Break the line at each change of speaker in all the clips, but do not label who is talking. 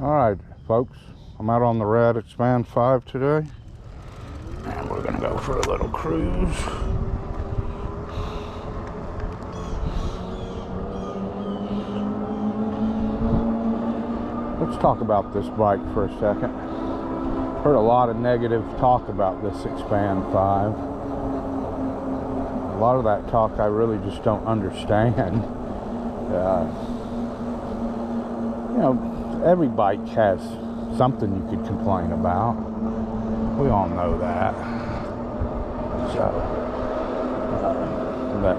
Alright folks, I'm out on the Rad Expand5 today, and we're gonna go for a little cruise. Let's talk about this bike for a second. Heard a lot of negative talk about this Expand5. A lot of that talk I really just don't understand. You know, every bike has something you could complain about. We all know that. So, but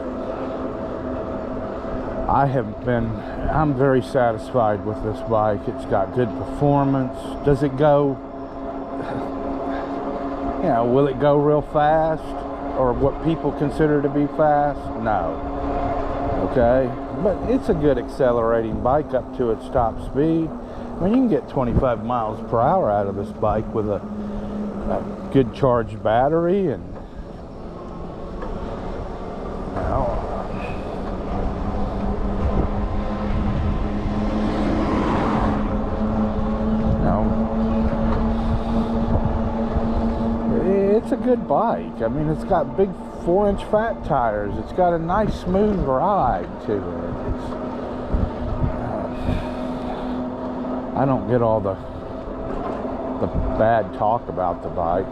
I'm very satisfied with this bike. It's got good performance. Does it go, you know, will it go real fast? Or what people consider to be fast? No. Okay? But it's a good accelerating bike up to its top speed. I mean, you can get 25 miles per hour out of this bike with a good charged battery, and it's a good bike. I mean, it's got big 4-inch fat tires. It's got a nice smooth ride to it. I don't get all the bad talk about the bike.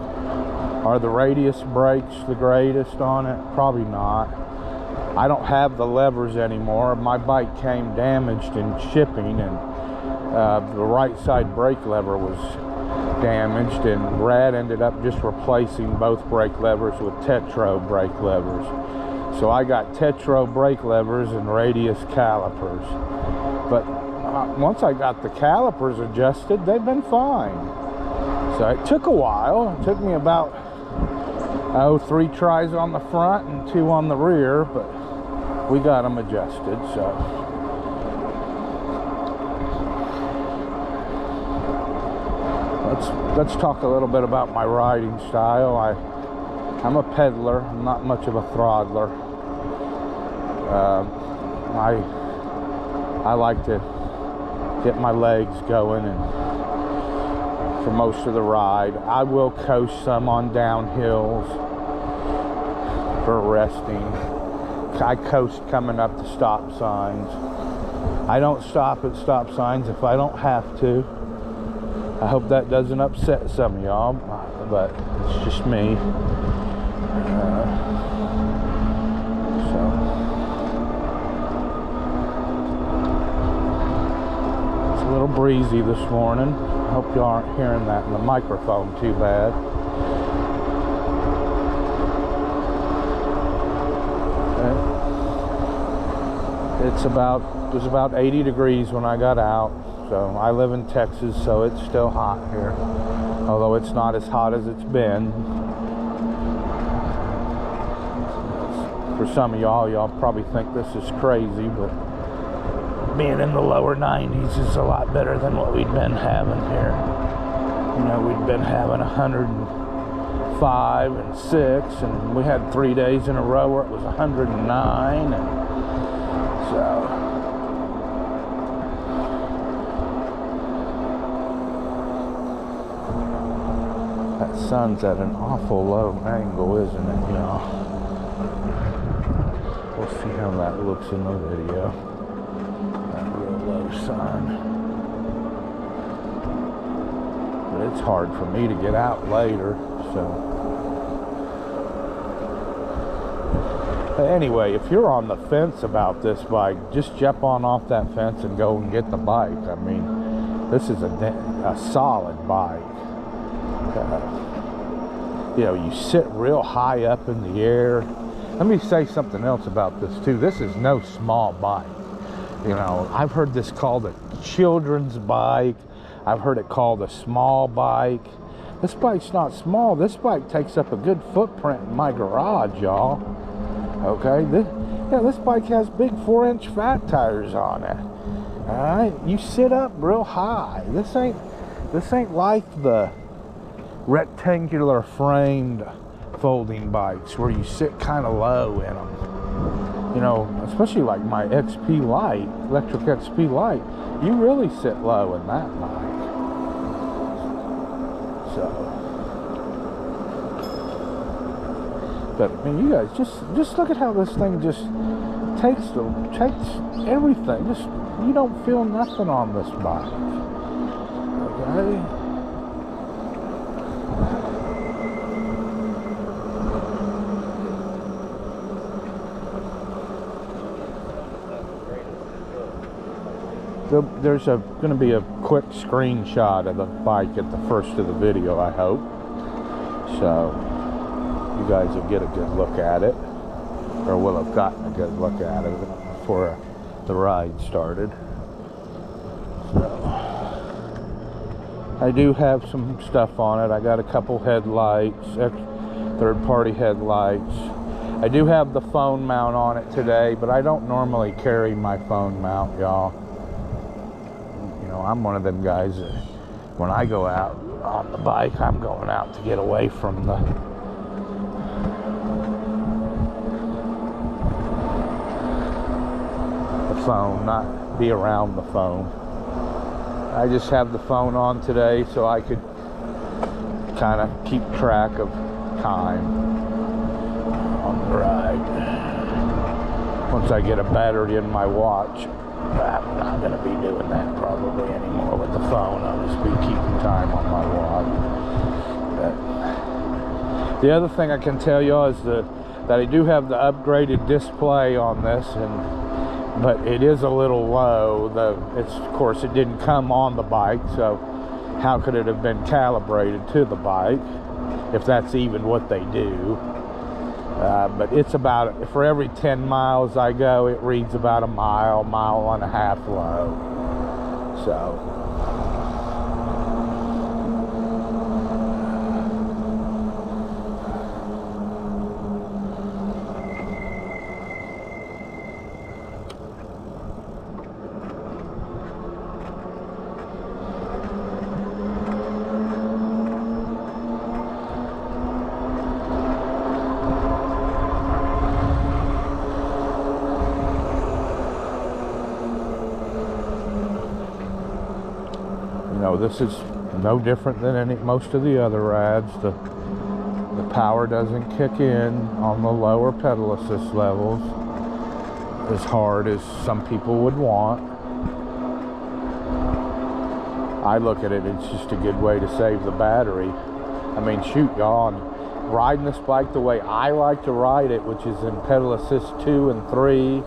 Are the radius brakes the greatest on it? Probably not. I don't have the levers anymore. My bike came damaged in shipping, and the right side brake lever was damaged, and Rad ended up just replacing both brake levers with Tetro brake levers. So I got Tetro brake levers and radius calipers. But once I got the calipers adjusted, they've been fine. So it took a while. It took me about 3 tries on the front and 2 on the rear, but we got them adjusted. So let's talk a little bit about my riding style. I'm a peddler. I'm not much of a throttler. I like to get my legs going and for most of the ride. I will coast some on downhills for resting. I coast coming up to stop signs. I don't stop at stop signs if I don't have to. I hope that doesn't upset some of y'all, but it's just me. It's a little breezy this morning. I hope you aren't hearing that in the microphone too bad. It was about 80 degrees when I got out. So I live in Texas, so it's still hot here, although it's not as hot as it's been. For some of y'all probably think this is crazy, but being in the lower 90s is a lot better than what we'd been having here. You know, we'd been having 105 and 6, and we had 3 days in a row where it was 109, and so that sun's at an awful low angle, isn't it, y'all? We'll see how that looks in the video. That real low sun. But it's hard for me to get out later, so. But anyway, if you're on the fence about this bike, just jump on off that fence and go and get the bike. I mean, this is a solid bike. You know, you sit real high up in the air. Let me say something else about this too. This is no small bike. You know, I've heard this called a children's bike. I've heard it called a small bike. This bike's not small. This bike takes up a good footprint in my garage, y'all. Okay, this bike has big 4-inch fat tires on it. All right, you sit up real high. This ain't like the rectangular framed folding bikes where you sit kind of low in them. You know, especially like my XP Lite, electric XP Lite, you really sit low in that bike. So, but I mean, you guys just look at how this thing just takes everything. Just, you don't feel nothing on this bike. Okay. There's going to be a quick screenshot of the bike at the first of the video, I hope. So you guys will get a good look at it, or will have gotten a good look at it before the ride started. So I do have some stuff on it. I got a couple headlights, third-party headlights. I do have the phone mount on it today, but I don't normally carry my phone mount, y'all. I'm one of them guys that when I go out on the bike, I'm going out to get away from the phone, not be around the phone. I just have the phone on today so I could kind of keep track of time on the ride. Once I get a battery in my watch, I'm not going to be doing that probably anymore with the phone. I'll just be keeping time on my watch. But the other thing I can tell y'all is that I do have the upgraded display on this, but it is a little low. Of course, it didn't come on the bike, so how could it have been calibrated to the bike if that's even what they do? But it's about, for every 10 miles I go, it reads about a mile and a half low. So, this is no different than most of the other Rads. The power doesn't kick in on the lower pedal assist levels as hard as some people would want. I look at it, it's just a good way to save the battery. I mean, shoot, y'all, riding this bike the way I like to ride it, which is in pedal assist 2 and 3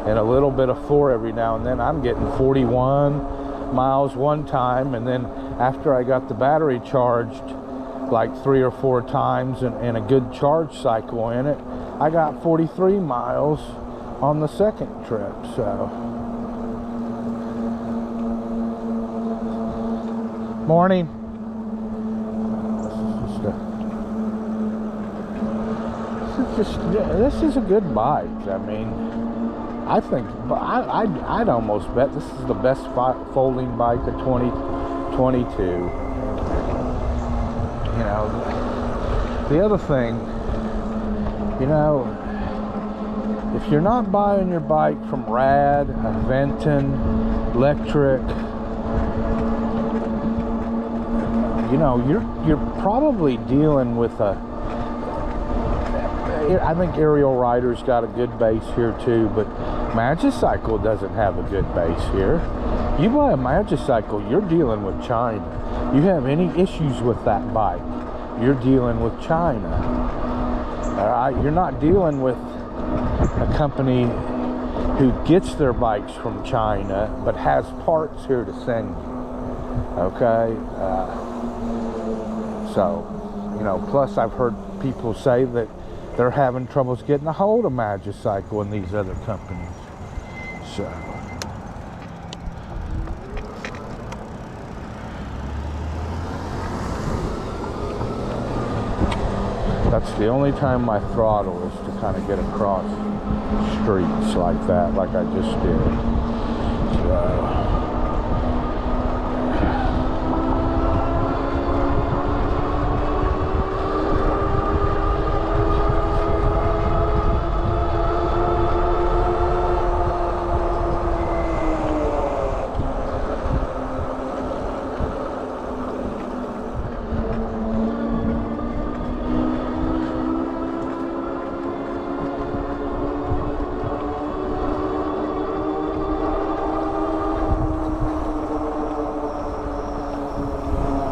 and a little bit of 4 every now and then, I'm getting 41 miles one time, and then after I got the battery charged like 3 or 4 times and a good charge cycle in it, I got 43 miles on the second trip. So morning. This is a good bike. I mean, I think, I'd almost bet this is the best folding bike of 2022. You know, the other thing, you know, if you're not buying your bike from Rad, Venton, Electric, you know, you're probably dealing with I think Aerial Rider's got a good base here too, but Magicycle doesn't have a good base here. You buy a Magicycle, you're dealing with China. You have any issues with that bike, you're dealing with China. All right, you're not dealing with a company who gets their bikes from China but has parts here to send you. Okay, so, you know, plus I've heard people say that they're having troubles getting a hold of Magicycle and these other companies. So that's the only time my throttle is to kind of get across streets like that, like I just did. So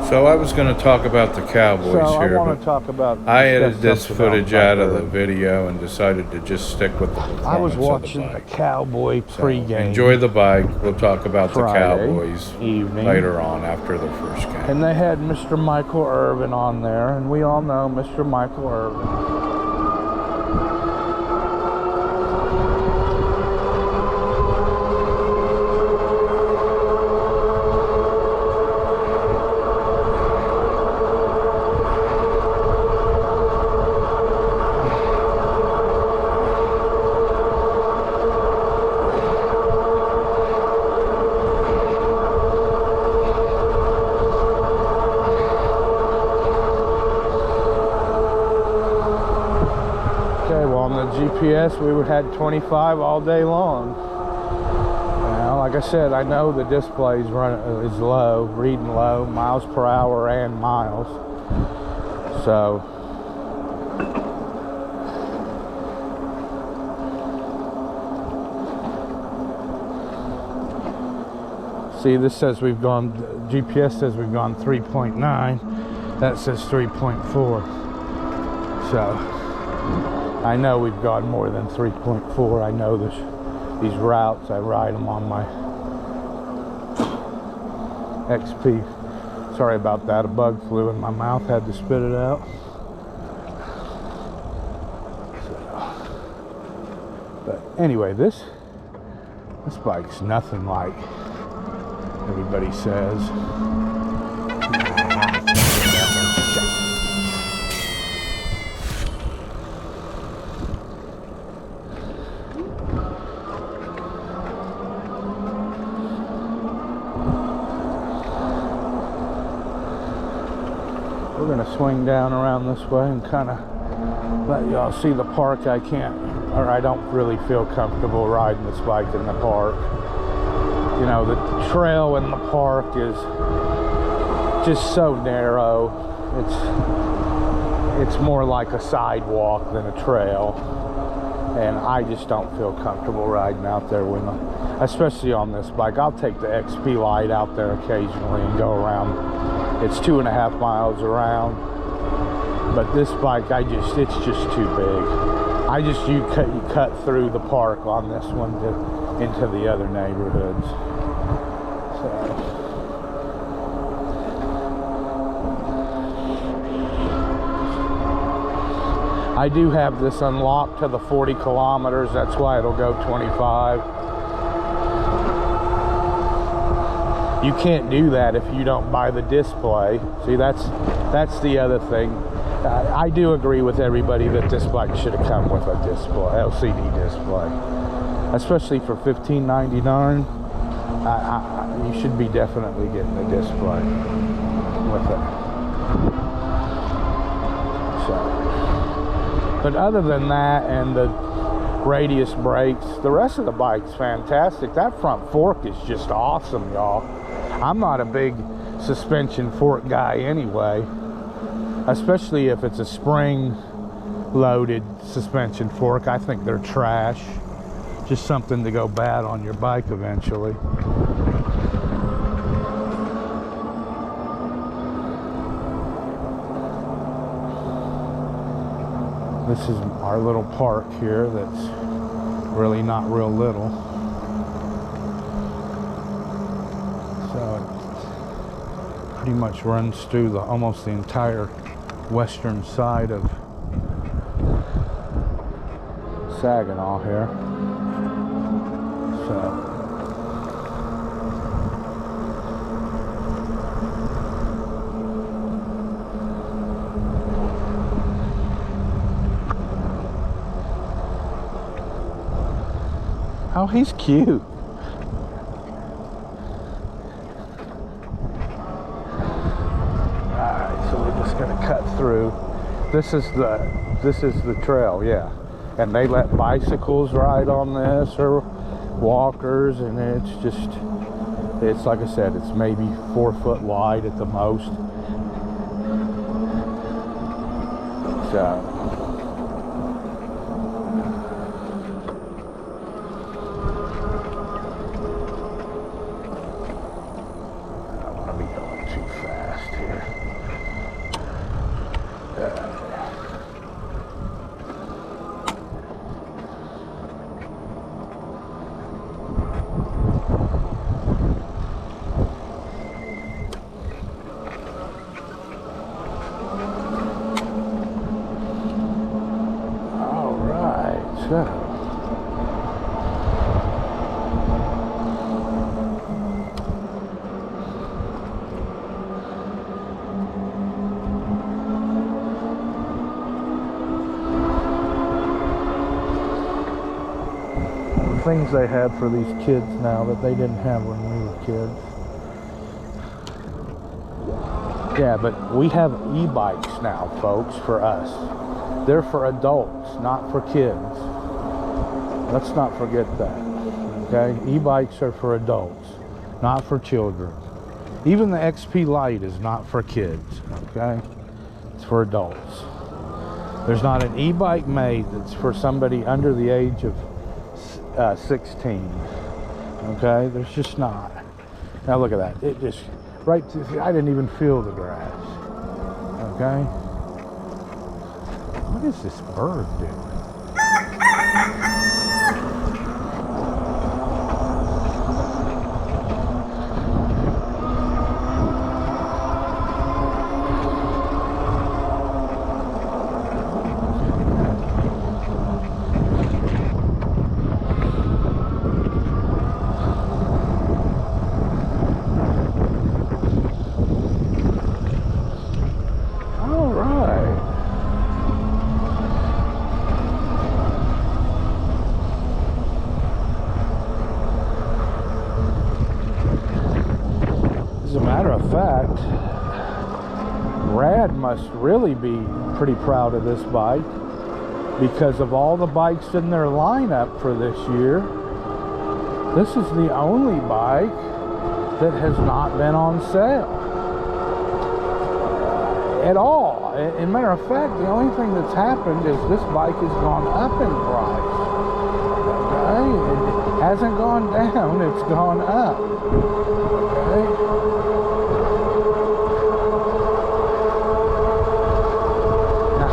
So I was going to talk about the Cowboys here.
I want to talk about.
I edited this footage out of the video and decided to just stick with the performance.
I was watching
of the
the
bike.
Cowboy pregame.
Enjoy the bike. We'll talk about
Friday
the Cowboys
evening.
later on after the first game.
And they had Mr. Michael Irvin on there, and we all know Mr. Michael Irvin. GPS, we had 25 all day long. Now, like I said, I know the display is low, reading low, miles per hour and miles. So, see, this says we've gone, GPS says we've gone 3.9. That says 3.4. So, I know we've gone more than 3.4. I know these routes. I ride them on my XP. Sorry about that. A bug flew in my mouth. Had to spit it out. But anyway, this bike's nothing like everybody says. We're gonna swing down around this way and kind of let y'all see the park. I don't really feel comfortable riding this bike in the park. You know, the trail in the park is just so narrow. It's more like a sidewalk than a trail, and I just don't feel comfortable riding out there especially on this bike. I'll take the XP Lite out there occasionally and go around. It's 2.5 miles around, but this bike, it's just too big. You cut through the park on this one into the other neighborhoods. So. I do have this unlocked to the 40 kilometers. That's why it'll go 25. You can't do that if you don't buy the display. See, that's the other thing. I do agree with everybody that this bike should have come with a display, LCD display, especially for $15.99. You should be definitely getting a display with it. So, but other than that and the radius brakes, the rest of the bike's fantastic. That front fork is just awesome, y'all. I'm not a big suspension fork guy anyway, especially if it's a spring-loaded suspension fork. I think they're trash. Just something to go bad on your bike eventually. This is our little park here that's really not real little. So it pretty much runs through almost the entire western side of Saginaw here. So oh, he's cute. Alright, so we're just gonna cut through. This is the trail, yeah. And they let bicycles ride on this, or walkers, and it's like I said, it's maybe 4 foot wide at the most. So I don't want to be going too fast here.
some things they have for these kids now that they didn't have when we were kids. Yeah, but we have e-bikes now, folks, for us. They're for adults, not for kids. Let's not forget that, okay? E-bikes are for adults, not for children. Even the XP Lite is not for kids, okay? It's for adults. There's not an e-bike made that's for somebody under the age of 16, okay? There's just not. Now look at that. It just, I didn't even feel the grass, okay? What is this bird doing? As a matter of fact, Rad must really be pretty proud of this bike, because of all the bikes in their lineup for this year, this is the only bike that has not been on sale at all. As a matter of fact, the only thing that's happened is this bike has gone up in price. Okay? It hasn't gone down, it's gone up. Okay?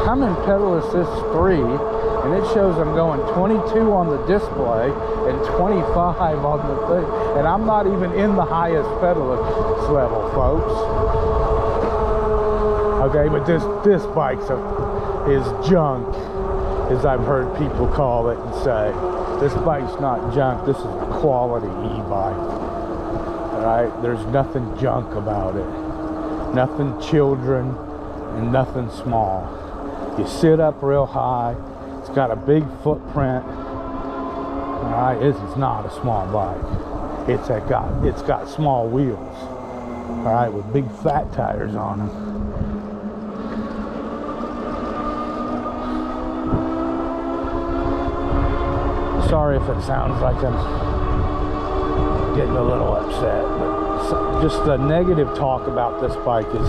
I'm in pedal assist 3, and it shows I'm going 22 on the display and 25 on the thing, and I'm not even in the highest pedal assist level, folks. Okay, but this bike is junk, as I've heard people call it and say. This bike's not junk, this is a quality e-bike. Alright, there's nothing junk about it. Nothing children and nothing small. You sit up real high. It's got a big footprint. All right, this is not a small bike. It's got small wheels. All right, with big fat tires on them. Sorry if it sounds like I'm getting a little upset, but just the negative talk about this bike is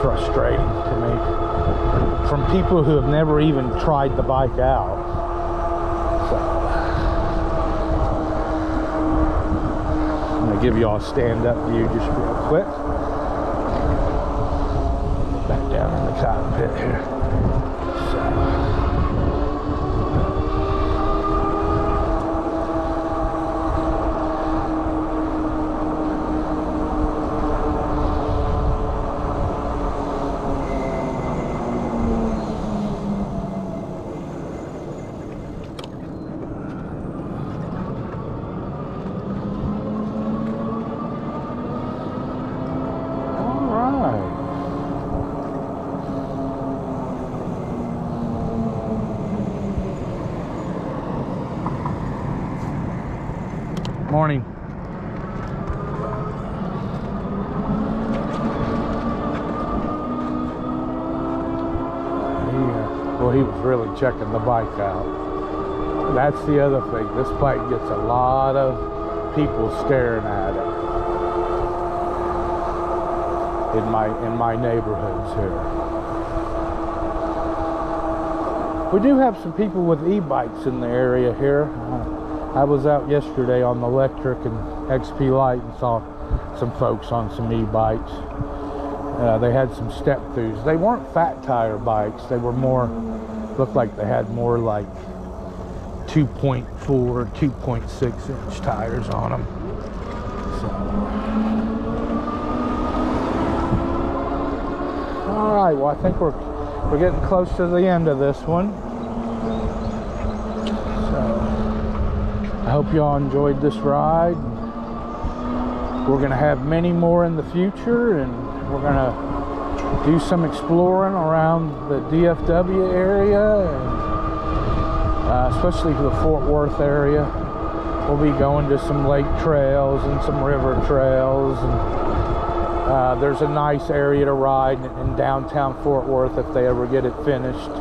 frustrating to me, from people who have never even tried the bike out. So I'm gonna give you all a stand-up view just real quick. Back down in the cockpit here. Morning. Well, he was really checking the bike out. That's the other thing. This bike gets a lot of people staring at it in my neighborhoods here. We do have some people with e-bikes in the area here. I was out yesterday on the electric and XP Lite and saw some folks on some e-bikes. They had some step throughs. They weren't fat tire bikes. They were more, looked like they had more like 2.4, 2.6 inch tires on them. So. All right, well, I think we're getting close to the end of this one. I hope y'all enjoyed this ride. We're gonna have many more in the future, and we're gonna do some exploring around the DFW area, and especially the Fort Worth area. We'll be going to some lake trails and some river trails, and there's a nice area to ride in downtown Fort Worth if they ever get it finished.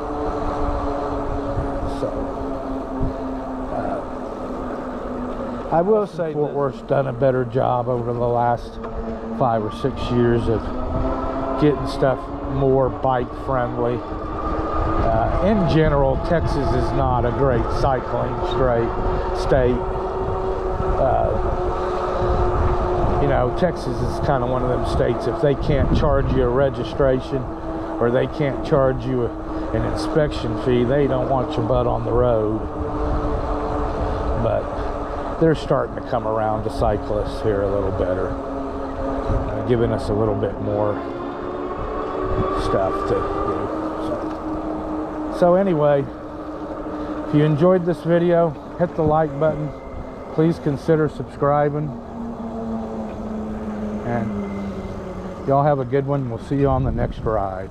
So I will say Fort Worth's done a better job over the last 5 or 6 years of getting stuff more bike friendly. In general, Texas is not a great cycling state. You know, Texas is kind of one of them states, if they can't charge you a registration or they can't charge you an inspection fee, they don't want your butt on the road. But they're starting to come around to cyclists here a little better, giving us a little bit more stuff to do. So anyway, if you enjoyed this video, hit the like button. Please consider subscribing. And y'all have a good one. We'll see you on the next ride.